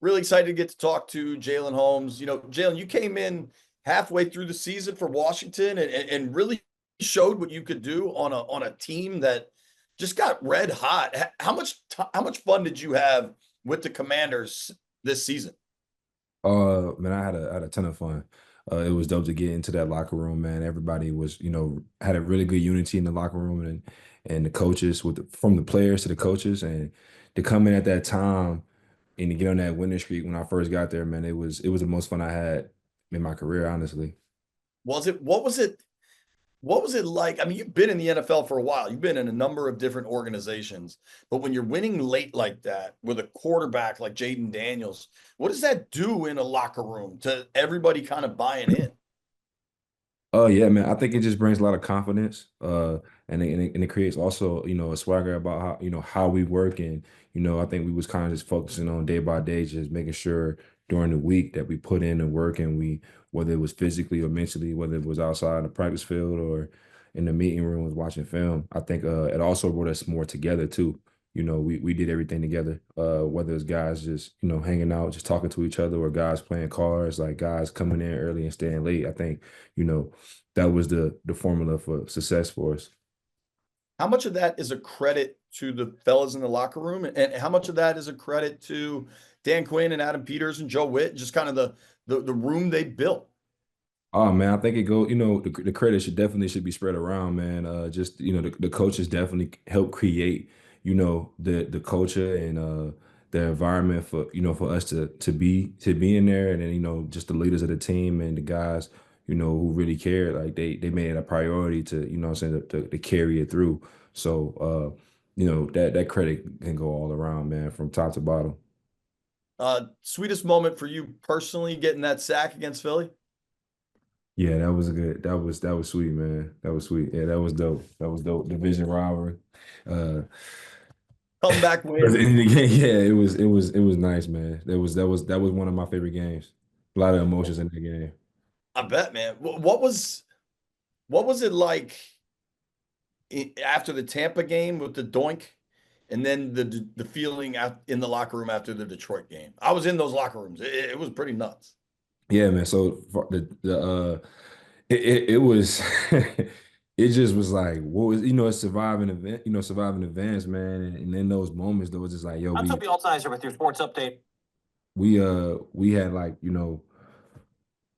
Really excited to get to talk to Jalyn Holmes. Jalyn, you came in halfway through the season for Washington and really showed what you could do on a team that just got red hot. How much fun did you have with the Commanders this season? Man, I had a ton of fun. It was dope to get into that locker room, man. Everybody was, had a really good unity in the locker room, and the coaches from the players to the coaches, and to come in at that time and to get on that winning streak when I first got there, man. It was the most fun I had in my career, honestly. Was it what was it What was it like? I mean, you've been in the NFL for a while. You've been in a number of different organizations, but when you're winning late like that with a quarterback like Jaden Daniels, what does that do in a locker room to everybody kind of buying in? Oh yeah, man. I think it just brings a lot of confidence, and it creates also, a swagger about how we work, and I think we was kind of just focusing on day by day, just making sure during the week that we put in the work, and whether it was physically or mentally, whether it was outside in the practice field or in the meeting room was watching film. I think it also brought us more together too. We did everything together. Whether it's guys just hanging out, just talking to each other, or guys playing cards, like guys coming in early and staying late. I think you know that was the formula for success for us. How much of that is a credit to the fellas in the locker room, and how much of that is a credit to Dan Quinn and Adam Peters and Joe Witt, just kind of the room they built? Oh man, I think it go. The credit should be spread around, man. Just the coaches definitely help create the culture and the environment for for us to be in there, and then just the leaders of the team and the guys who really cared. Like they made it a priority to what I'm saying, to carry it through. So that credit can go all around, man, from top to bottom. Sweetest moment for you personally getting that sack against Philly? Yeah, that was good. That was sweet, man. That was sweet. Yeah, that was dope. That was dope. Division rivalry. Uh Comeback but win. in the game, yeah, it was nice, man. That was one of my favorite games. A lot of emotions in that game. I bet, man. What was it like after the Tampa game with the doink, and then the feeling out in the locker room after the Detroit game? I was in those locker rooms. It was pretty nuts. Yeah, man. So for it was it just was like what was it's surviving event, surviving events, man. And in those moments though, it's just like, yo, I'm Toby Altizer with your sports update. we had like,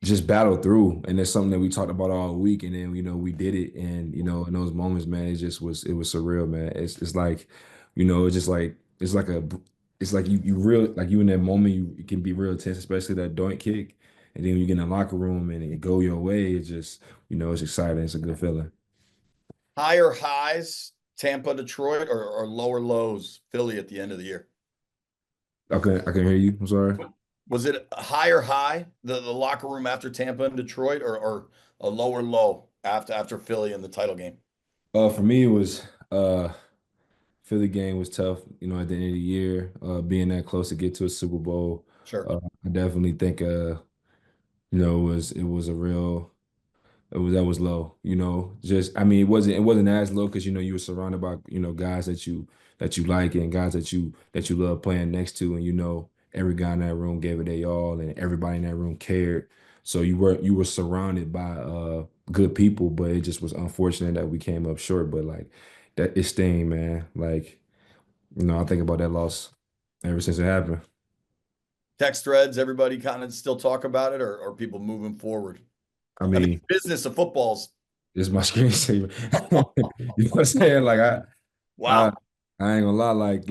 just battle through, and it's something that we talked about all week, and then we did it, and in those moments, man, it was surreal, man. It's like it's just like it's like you real, like you in that moment, you can be real tense, especially that doink kick, and then when you get in the locker room and it go your way, it's just it's exciting, it's a good feeling. Higher highs, Tampa, Detroit, or lower lows, Philly at the end of the year? I can hear you, I'm sorry. Was it a higher high, the locker room after Tampa and Detroit, or a lower low after Philly in the title game? For me, it was Philly game was tough, at the end of the year, being that close to get to a Super Bowl. Sure. I definitely think it was a real, that was low. Just, I mean, it wasn't as low because you were surrounded by guys that you like, and guys that you love playing next to, and every guy in that room gave it their all, and everybody in that room cared. So you were surrounded by good people, but it just was unfortunate that we came up short. But like that, it sting, man. Like I think about that loss ever since it happened. Text threads, everybody kind of still talk about it, or people moving forward? I I mean, mean, business of football's it's my screensaver. You know what I'm saying? Like I, wow. I ain't gonna lie. Like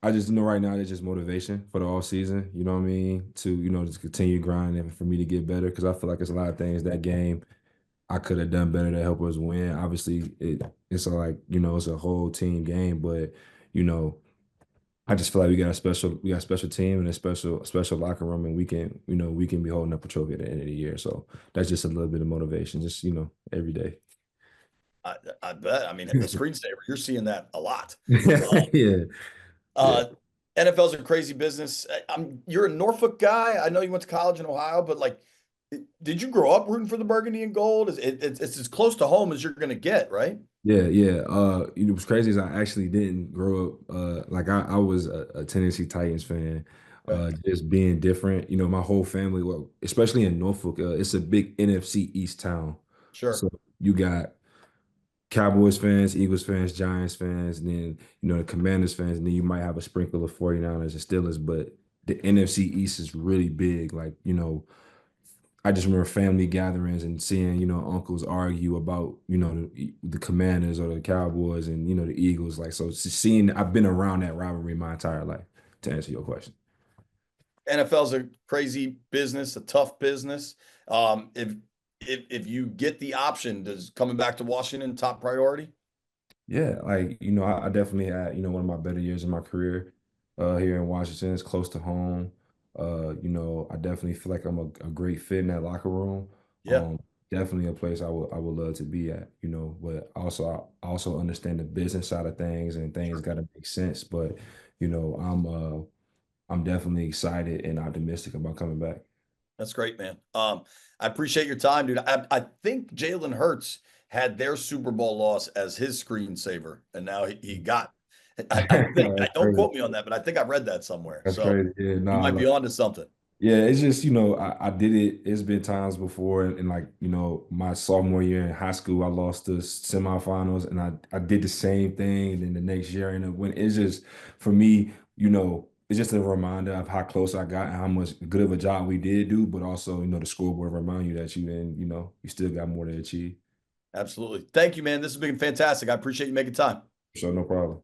I just know right now it's just motivation for the off season. You know what I mean? To just continue grinding and for me to get better, because I feel like it's a lot of things that game I could have done better to help us win. Obviously, it's a whole team game, but you know I just feel like we got a special team and a special locker room, and we can be holding up a trophy at the end of the year. So that's just a little bit of motivation, just every day. I, I bet. I mean, the screensaver, you're seeing that a lot. Yeah, yeah, Uh, NFL's a crazy business. You're a Norfolk guy. I know you went to college in Ohio, but like, did you grow up rooting for the Burgundy and Gold? It's as close to home as you're going to get, right? yeah, yeah. What's crazy is I actually didn't grow up like I was a Tennessee Titans fan. Okay. just being different. You know, my whole family, well, especially in Norfolk, it's a big NFC East town. Sure. So you got Cowboys fans, Eagles fans, Giants fans, and then the Commanders fans, and then you might have a sprinkle of 49ers and Steelers, but the NFC East is really big. Like, I just remember family gatherings and seeing, uncles argue about, the Commanders or the Cowboys and, the Eagles. Like, so seeing, I've been around that rivalry my entire life, to answer your question. NFL's a crazy business, a tough business. If you get the option, does coming back to Washington top priority? Yeah, like, I definitely had, one of my better years in my career here in Washington. It's close to home. I definitely feel like I'm a great fit in that locker room. Yeah, Um, Definitely a place I would love to be at, but I also understand the business side of things and things sure. gotta make sense. But, you know, I'm uh I'm definitely excited and optimistic about coming back. That's great, man. I appreciate your time, dude. I think Jalen Hurts had their Super Bowl loss as his screensaver, and now he got. I think. I That's don't crazy. quote me on that, but I think I read that somewhere. That's So crazy. Yeah, you no, might be onto something. yeah, it's just, I did it. It's been times before, and like, my sophomore year in high school, I lost the semifinals, and I did the same thing. And then the next year, and when it's just for me, it's just a reminder of how close I got and how much good of a job we did do, but also, the scoreboard remind you that you still got more to achieve. Absolutely. Thank you, man. This has been fantastic. I appreciate you making time. So no problem.